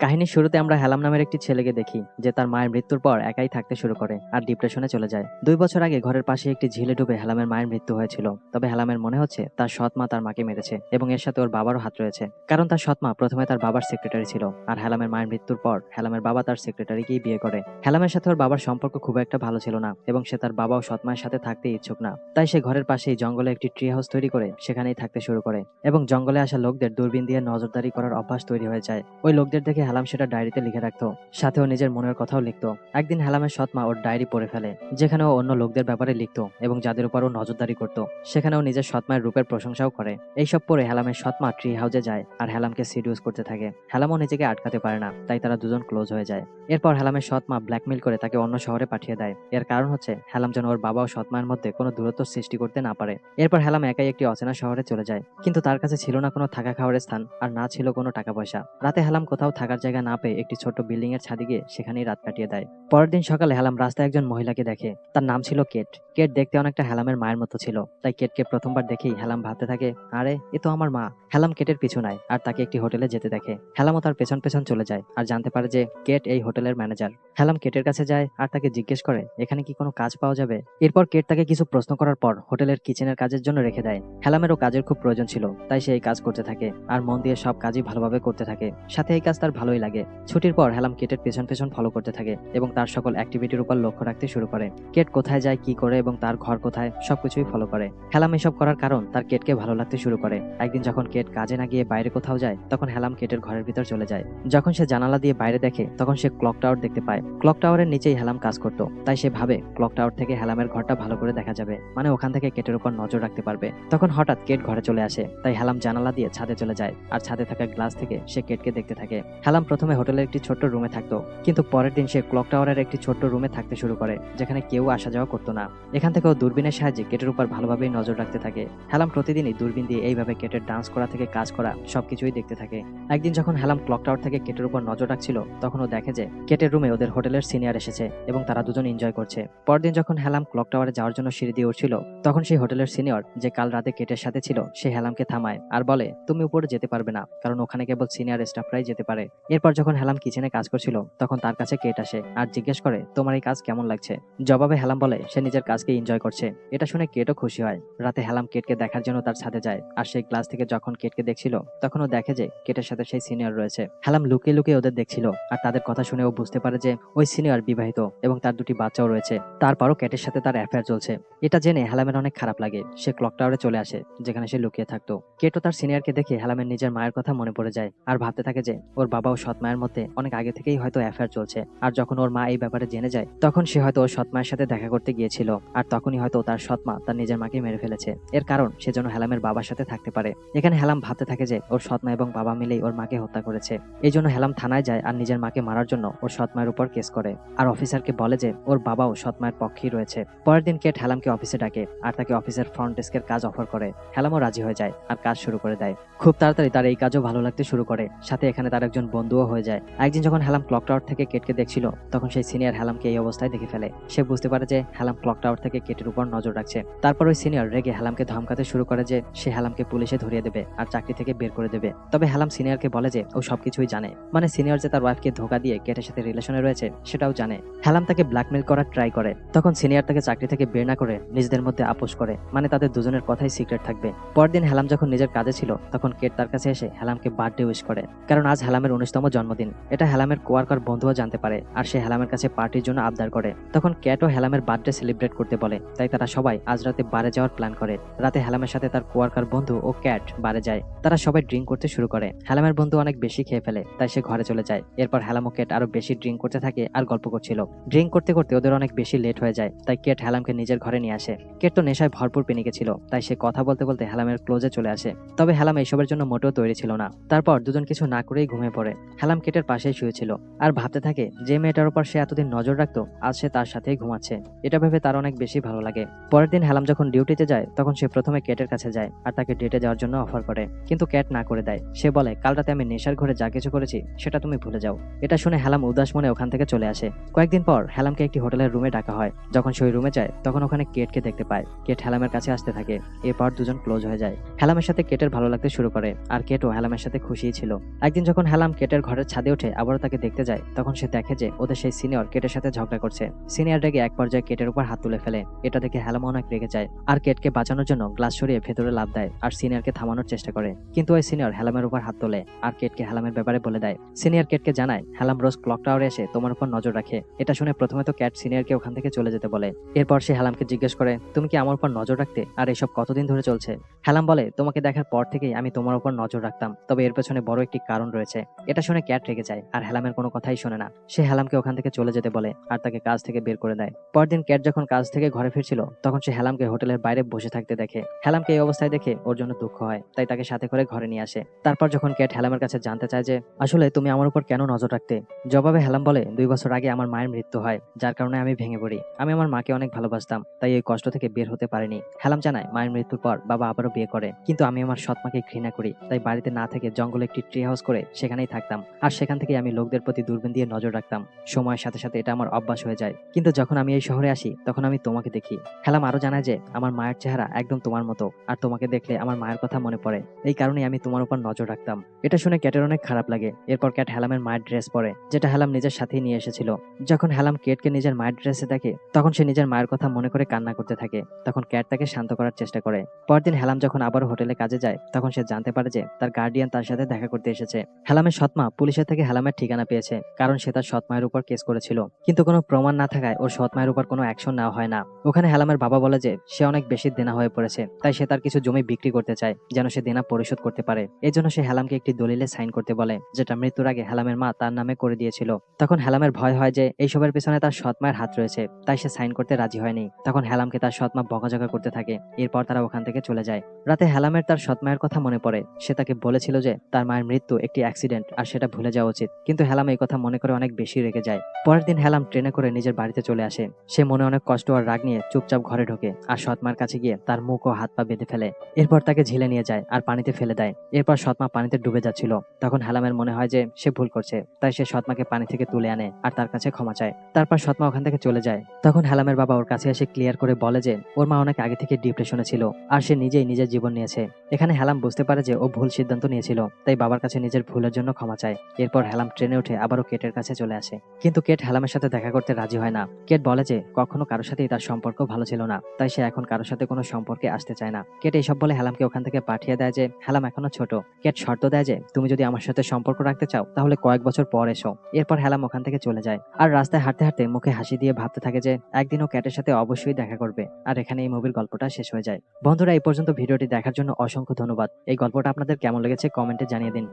কাহিনীর শুরুতে আমরা হেলাম নামের একটি ছেলেকে দেখি যে তার মায়ের মৃত্যুর পর একাই থাকতে শুরু করে আর ডিপ্রেশনে চলে যায়। 2 বছর আগে ঘরের পাশে একটি ঝিলে ডুবে হেলামের মায়ের মৃত্যু হয়েছিল। তবে হেলামের মনে হচ্ছে তার সৎ মা তার মাকে মেরেছে এবং এর সাথে ওর বাবারও হাত রয়েছে, কারণ তার সৎ মা প্রথমে তার বাবার সেক্রেটারি ছিল আর হেলামের মায়ের মৃত্যুর পর হেলামের বাবা তার সেক্রেটারিকেই বিয়ে করে। হেলামের সাথে ওর বাবার সম্পর্ক খুব একটা ভালো ছিল না এবং সে তার বাবা ও সৎ মায়ের সাথে থাকতে ইচ্ছুক না। তাই সে ঘরের পাশেই জঙ্গলে একটি ট্রি হাউস তৈরি করে সেখানেই থাকতে শুরু করে এবং জঙ্গলে আসা লোকদের দূরবীন দিয়ে নজরদারি করার অভ্যাস তৈরি হয়ে যায়। ওই লোকদের দেখে হেলাম সেটা ডায়েরিতে লিখে রাখতো, সাথেও নিজের মনের কথাও লিখতো। একদিন হেলামের সৎ মা ওর ডায়েরি পড়ে ফেলে, যেখানে ও অন্য লোকদের ব্যাপারে লিখতো এবং যাদের উপর ও নজরদারি করতো সেখানেও নিজের সৎ মায়ের রূপের প্রশংসাও করে। এইসব পরে হেলামের সৎ মা ট্রি হাউসে যায় আর হেলামকে সিডিউস করতে থাকে। হেলামও নিজেকে আটকাতে পারে না, তাই তারা দুজন ক্লোজ হয়ে যায়। এরপর হেলামের সৎ মা ব্ল্যাকমেইল করে তাকে অন্য শহরে পাঠিয়ে দেয়। এর কারণ হচ্ছে হেলাম যেন ওর বাবা ও সৎ মায়ের মধ্যে কোনো দূরত্ব সৃষ্টি করতে না পারে। এরপর হেলাম একাই একটি অচেনা শহরে চলে যায়, কিন্তু তার কাছে ছিল না কোনো থাকা খাওয়ার স্থান আর না ছিল কোনো টাকা পয়সা। রাতে হেলাম কোথাও থাকার জায়গা না পেয়ে একটি ছোট্ট বিল্ডিং এর ছাদে গিয়ে সেখানেই রাত কাটিয়ে দেয়। পরের দিন সকালে হেলাম রাস্তায় একজন মহিলাকে দেখে, তার নাম ছিল কেট। কেট দেখতে অনেকটা হেলামের মায়ের মতো ছিল, তাই কেটকে প্রথমবার দেখেই হেলাম ভাবতে থাকে, আরে এ তো আমার মা। হেলাম কেটের পিছু নেয় আর তাকে একটি হোটেলে যেতে দেখে। হেলামও তার পেছন পেছন চলে যায় আর জানতে পারে যে কেট এই হোটেলের ম্যানেজার। হেলাম কেটের কাছে যায় আর তাকে জিজ্ঞেস করে এখানে কি কোনো কাজ পাওয়া যাবে। এরপর কেট তাকে কিছু প্রশ্ন করার পর হোটেলের কিচেনের কাজের জন্য রেখে দেয়। হেলামেরও কাজের খুব প্রয়োজন ছিল, তাই সে এই কাজ করতে থাকে আর মন দিয়ে সব কাজই ভালোভাবে করতে থাকে। সাথে এই কাজ তার ভালোই লাগে। ছুটির পর হেলাম কেটের পেছন পেছন ফলো করতে থাকে এবং তার সকল অ্যাক্টিভিটির উপর লক্ষ্য রাখতে শুরু করে। কেট কোথায় যায়, কি করে এবং তার ঘর কোথায় সবকিছুই ফলো করে। হেলাম এসব করার কারণ তার কেটকে ভালো লাগতে শুরু করে। একদিন যখন কেট কাজে না গিয়ে বাইরে কোথাও যায় তখন হেলাম কেটের ঘরের ভিতর চলে যায়। যখন সে জানালা দিয়ে বাইরে দেখে তখন সে ক্লক টাওয়ার দেখতে পায়। ক্লক টাওয়ারের নিচেই হেলাম কাজ করতো, তাই সে ভাবে ক্লক টাওয়ার থেকে হেলামের ঘরটা ভালো করে দেখা যাবে, মানে ওখান থেকে কেটের উপর নজর রাখতে পারবে। তখন হঠাৎ কেট ঘরে চলে আসে, তাই হেলাম জানালা দিয়ে ছাদে চলে যায় আর ছাদে থাকা গ্লাস থেকে সে কেটকে দেখতে থাকে। হেলাম প্রথমে হোটেলের একটি ছোট্ট রুমে থাকতো, কিন্তু পরের দিন সে ক্লক টাওয়ারের একটি ছোট্ট রুমে থাকতে শুরু করে, যেখানে কেউ আসা যাওয়া করতো না। এখান থেকেও দূরবীনের সাহায্যে কেটের উপর ভালোভাবেই নজর রাখতে থাকে। হেলাম প্রতিদিনই দূরবীন দিয়ে এইভাবে কেটের ডান্স করা থেকে কাজ করা সবকিছুই দেখতে থাকে। একদিন যখন হেলাম ক্লক টাওয়ার থেকে কেটের উপর নজর রাখছিল তখন ও দেখে যে কেটের রুমে ওদের হোটেলের সিনিয়র এসেছে এবং তারা দুজন এনজয় করছে। পরদিন যখন হেলাম ক্লক টাওয়ারে যাওয়ার জন্য সিঁড়ি দিয়ে উঠছিল তখন সেই হোটেলের সিনিয়র, যে কাল রাতে কেটের সাথে ছিল, সে হেলামকে থামায় আর বলে তুমি উপরে যেতে পারবে না, কারণ ওখানে কেবল সিনিয়র স্টাফরাই যেতে পারে। এরপর যখন হেলাম কিচেনে কাজ করছিল তখন তার কাছে কেট আসে আর জিজ্ঞেস করে তোমার এই কাজ কেমন লাগছে। জবাবে হেলাম বলে সে নিজের কাজকে এনজয় করছে। এটা শুনে কেটও খুশি হয়। রাতে হেলাম কেটকে দেখার জন্য তার ছাদে যায় আর সেই গ্লাস থেকে যখন কেটকে দেখছিল তখন ও দেখে যে কেটের সাথে সেই সিনিয়র রয়েছে। হেলাম লুকিয়ে লুকিয়ে ওদের দেখছিল আর তাদের কথা শুনে ও বুঝতে পারে যে ওই সিনিয়র বিবাহিত এবং তার দুটি বাচ্চাও রয়েছে। তারপরও কেটের সাথে তার অ্যাফেয়ার চলছে। এটা জেনে হেলামের অনেক খারাপ লাগে। সে ক্লক টাওয়ারে চলে আসে যেখানে সে লুকিয়ে থাকতো। কেটো তার সিনিয়রকে দেখে হেলামের নিজের মায়ের কথা মনে পড়ে যায় আর ভাবতে থাকে যে ওর বাবা ও সৎ মায়ের মধ্যে অনেক আগে থেকেই হয়তো অ্যাফেয়ার চলছে। আর যখন ওর মা এই ব্যাপারে জেনে যায় তখন সে হয়তো ওর সৎ মায়ের সাথে দেখা করতে গিয়েছিল আর তখনই হয়তো তার সৎ মা তার নিজের মাকে মেরে ফেলেছে। এর কারণ সে যেন হেলামের বাবার সাথে থাকতে পারে। এখানে হেলাম ভাবতে থাকে যে ওর সৎ মা এবং বাবা মিলেই ওর মাকে হত্যা করেছে। এই জন্য হেলাম থানায় যায় আর নিজের মাকে মারার জন্য ওর সৎ মায়ের উপর কেস করে আর অফিসারকে বলে যে ওর বাবাও সৎ মায়ের পক্ষেই রয়েছে। পরের দিন কেট হেলামকে অফিসে ডাকে আর তাকে অফিসের ফ্রন্ট ডেস্কের কাজ অফার করে। হেলামও রাজি হয়ে যায় আর কাজ শুরু করে দেয়। খুব তাড়াতাড়ি তার এই কাজও ভালো লাগতে শুরু করে, সাথে এখানে তার একজন বন্ধুও হয়ে যায়। একদিন যখন হেলাম ক্লক টাওয়ার থেকে কেটকে দেখছিল তখন সেই সিনিয়র হেলামকে এই অবস্থায় দেখে ফেলে। সে বুঝতে পারে যে হেলাম ক্লক টাওয়ার থেকে কেটের উপর নজর রাখছে। তারপর ওই সিনিয়র রেগে হেলামকে ধমকাতে শুরু করে যে সে হেলামকে পুলিশে ধরিয়ে দেবে আর চাকরি থেকে বের করে দেবে। তবে হেলাম সিনিয়রকে বলে যে ও সবকিছুই জানে, মানে সিনিয়র যে তার ওয়াইফকে ধোকা দিয়ে কেটের সাথে রিলেশনে রয়েছে সেটাও জানে। হেলাম তাকে ব্ল্যাকমেল করার ট্রাই করে, তখন সিনিয়র তাকে চাকরি থেকে বের না করে নিজেদের মধ্যে আপোষ করে, মানে তাদের দুজনের কথাই সিক্রেট থাকবে। পরদিন হেলাম যখন নিজের কাজে ছিল তখন কেট তার কাছে এসে হেলামকে বার্থডে উইশ করে, কারণ আজ হেলামের 19তম জন্মদিন। এটা হেলামের কোয়ার্কার বন্ধুও জানতে পারে আর সে হেলামের কাছে পার্টির জন্য আবদার করে। তখন ক্যাটও হেলামের বার্থডে সেলিব্রেট করতে বলে, তাই তারা সবাই আজ রাতে বারে যাওয়ার প্ল্যান করে। রাতে হেলামের সাথে তার কোয়ার্কার বন্ধু ও ক্যাট বারে যায়। তারা সবাই ড্রিঙ্ক করতে শুরু করে। হেলামের বন্ধু অনেক বেশি খেয়ে ফেলে, তাই সে ঘরে চলে যায়। এরপর হেলাম ও ক্যাট আরো বেশি ড্রিঙ্ক করতে থাকে আর গল্প করছিল। ড্রিঙ্ক করতে করতে ওদের অনেক বেশি লেট হয়ে যায়, তাই কেট হেলামকে নিজের ঘরে নিয়ে আসে। কেট তো নেশায় ভরপুর পেনিকে ছিল, তাই সে কথা বলতে বলতে হেলামের ক্লোজে চলে আসে। তবে হেলাম এইসবের জন্য মোটেও তৈরি ছিল না। তারপর দুজন কিছু না করেই ঘুমিয়ে পড়ে। হেলাম কেটের পাশেই শুয়েছিল আর ভাবতে থাকে যে মেয়েটার উপর সে এতদিন নজর রাখতো আজ সে তার সাথেই ঘুমাচ্ছে। এটা ভেবে তার অনেক বেশি ভালো লাগে। পরের দিন হেলাম যখন ডিউটিতে যায় তখন সে প্রথমে কেটের কাছে যায় আর তাকে ডেটে যাওয়ার জন্য অফার করে, কিন্তু ক্যাট না করে দেয়। সে বলে কাল রাতে আমি নেশার ঘরে যা কিছু করেছি সেটা তুমি ভুলে যাও। এটা শুনে হেলাম উদাস মনে ওখান থেকে চলে আসে। কয়েকদিন পর হেলামকে একটি হোটেলের রুমে ডাকা হয়। যখন সে ওই রুমে যায় তখন ওখানে কেটকে দেখতে পায়। কেট হেলামের কাছে আসতে থাকে। এরপর দুজন ক্লোজ হয়ে যায়। হেলামের সাথে কেটের ভালো লাগতে শুরু করে আর কেটও হেলামের সাথে খুশিই ছিল। একদিন যখন হেলাম কেটের কেটের ঘরের ছাদে উঠে আবারও তাকে দেখতে যায়, তখন সে দেখে যে ওদের সেই সিনিয়র কেটের সাথে ঝগড়া করছে। সিনিয়র রেগে এক পর্যায়ে কেটের উপর হাত তুলে ফেলে। এটা দেখে হ্যালাম অনেক রেগে যায় আর কেটকে বাঁচানোর জন্য গ্লাস সরিয়ে ভেতরে লাফ দেয় আর সিনিয়রকে থামানোর চেষ্টা করে। কিন্তু ওই সিনিয়র হ্যালামের উপর হাত তোলে আর কেটকে হ্যালামের ব্যাপারে বলে দেয়। সিনিয়র কেটকে জানায় হ্যালাম রোজ ক্লক টাওয়ারে এসে তোমার উপর নজর রাখে। এটা শুনে প্রথমে তো ক্যাট সিনিয়রকে ওখান থেকে চলে যেতে বলে। এরপর সে হ্যালামকে জিজ্ঞেস করে, তুমি কি আমার উপর নজর রাখতে, আর এসব কতদিন ধরে চলছে? হ্যালাম বলে, তোমাকে দেখার পর থেকেই আমি তোমার উপর নজর রাখতাম, তবে এর পেছনে বড় একটি কারণ রয়েছে। এটা শুনে ক্যাট রেগে যায় আর হ্যালামের কোনো কথাই শোনে না। সে হ্যালামকে ওখান থেকে চলে যেতে বলে আর তাকে কাজ থেকে বের করে দেয়। পরদিন ক্যাট যখন কাজ থেকে ঘরে ফিরছিল, তখন সে হ্যালামকে হোটেলের বাইরে বসে থাকতে দেখে। হ্যালামকে এই অবস্থায় দেখে ওর জন্য দুঃখ হয়, তাই তাকে সাথে করে ঘরে নিয়ে আসে। তারপর যখন ক্যাট হ্যালামের কাছে জানতে চায় যে আসলে তুমি আমার উপর কেন নজর রাখতে, জবাবে হ্যালাম বলে, 2 বছর আগে আমার মায়ের মৃত্যু হয়, যার কারণে আমি ভেঙে পড়ি। আমি আমার মাকে অনেক ভালোবাসতাম, তাই এই কষ্ট থেকে বের হতে পারিনি। হ্যালাম জানায় মায়ের মৃত্যুর পর বাবা আবারও বিয়ে করে, কিন্তু আমি আমার সৎ মাকে ঘৃণা করি, তাই বাড়িতে না থেকে জঙ্গলে একটি ট্রি হাউস করে সেখানেই থাকতাম, আর সেখান থেকে আমি লোকদের প্রতি দূরবীন দিয়ে নজর রাখতাম। সময়ের সাথে সাথে এটা আমার অভ্যাস হয়ে যায়, কিন্তু যখন আমি এই শহরে আসি তখন আমি তোমাকে দেখি। হ্যালাম আরো জানায় যে আমার মায়ের চেহারা একদম তোমার মতো, আর তোমাকে দেখলে আমার মায়ের কথা মনে পড়ে, এই কারণে আমি তোমার উপর নজর রাখতাম। এটা শুনে ক্যাটের অনেক খারাপ লাগে। এরপর ক্যাট হ্যালামের মায়ের ড্রেস পরে, যেটা হ্যালাম নিজের সাথেই নিয়ে এসেছিল। যখন হ্যালাম কেটকে নিজের মায়ের ড্রেসে দেখে, তখন সে নিজের মায়ের কথা মনে করে কান্না করতে থাকে। তখন ক্যাট তাকে শান্ত করার চেষ্টা করে। পরদিন হ্যালাম যখন আবারও হোটেলে কাজে যায়, তখন সে জানতে পারে যে তার গার্ডিয়ান তার সাথে দেখা করতে এসেছে। হ্যালামের সৎমা পুলিশের থেকে হ্যালামের ঠিকানা পেয়েছে, কারণ সে তার সৎ মায়ের উপর কেস করেছিল, কিন্তু কোনো প্রমাণ না থাকায় ওর সৎ মায়ের উপর কোনো অ্যাকশন নেওয়া হয় না। ওখানে হ্যালামের বাবা বলে যে সে অনেক বেশি দেনা হয়ে পড়েছে, তাই সে তার কিছু জমি বিক্রি করতে চায় যেন সে দেনা পরিশোধ করতে পারে। এই জন্য সে হ্যালামকে একটি দলিলে সাইন করতে বলে, যেটা মৃত্যুর আগে হ্যালামের মা তার নামে করে দিয়েছিল। তখন হ্যালামের ভয় হয় যে এইসবের পিছনে তার সৎ মায়ের হাত রয়েছে, তাই সে সাইন করতে রাজি হয়নি। তখন হ্যালামকে তার সৎ মা বকাঝকা করতে থাকে। এরপর তারা ওখান থেকে চলে যায়। রাতে হ্যালামের তার সৎ মায়ের কথা মনে পড়ে। সে তাকে বলেছিল যে তার মায়ের মৃত্যু একটি অ্যাক্সিডেন্ট আর সেটা ভুলে যাওয়া উচিত, কিন্তু হ্যালাম এই কথা মনে করে অনেক বেশি রেগে যায়। পরের দিন হ্যালাম ট্রেনে করে নিজের বাড়িতে চলে আসে। সে মনে অনেক কষ্ট আর রাগ নিয়ে চুপচাপ ঘরে ঢোকে আর সৎমার কাছে গিয়ে তার মুখ ও হাত পা বেঁধে ফেলে। এরপর তাকে ঝিলে নিয়ে যায় আর পানিতে ফেলে দেয়। এরপর সৎমা পানিতে ডুবে যাচ্ছিল। তখন হ্যালামের মনে হয় যে সে ভুল করছে, তাই সে সৎমাকে পানি থেকে তুলে আনে আর তার কাছে ক্ষমা চায়। তারপর সৎমা ওখান থেকে চলে যায়। তখন হ্যালামের বাবা ওর কাছে এসে ক্লিয়ার করে বলে যে ওর মা অনেক আগে থেকে ডিপ্রেশনে ছিল আর সে নিজেই নিজের জীবন নিয়েছে। এখানে হ্যালাম বুঝতে পারে যে ও ভুল সিদ্ধান্ত নিয়েছিল, তাই বাবার কাছে নিজের ভুলের জন্য ক্ষমা চায়। এরপর হ্যালাম ট্রেনে উঠে আবারও কেটের কাছে চলে আসে, কিন্তু কেট হ্যালামের সাথে দেখা করতে রাজি হয় না। কেট বলে যে কখনো কারোর সাথেই তার সম্পর্ক ভালো ছিল না, তাই সে এখন কারোর সাথে কোনো সম্পর্কে আসতে চায় না। কেট এইসব বলে হ্যালামকে ওখান থেকে পাঠিয়ে দেয় যে হ্যালাম এখনো ছোট। কেট শর্ত দেয় যে তুমি যদি আমার সাথে সম্পর্ক রাখতে চাও তাহলে কয়েক বছর পর এসো। এরপর হ্যালাম ওখান থেকে চলে যায় আর রাস্তায় হাঁটতে হাঁটতে মুখে হাসি দিয়ে ভাবতে থাকে যে একদিনও ক্যাটের সাথে অবশ্যই দেখা করবে। আর এখানে এই মুভির গল্পটা শেষ হয়ে যায়। বন্ধুরা, এই পর্যন্ত ভিডিওটি দেখার জন্য অসংখ্য ধন্যবাদ। এই গল্পটা আপনাদের কেমন লেগেছে কমেন্টে জানিয়ে দিন।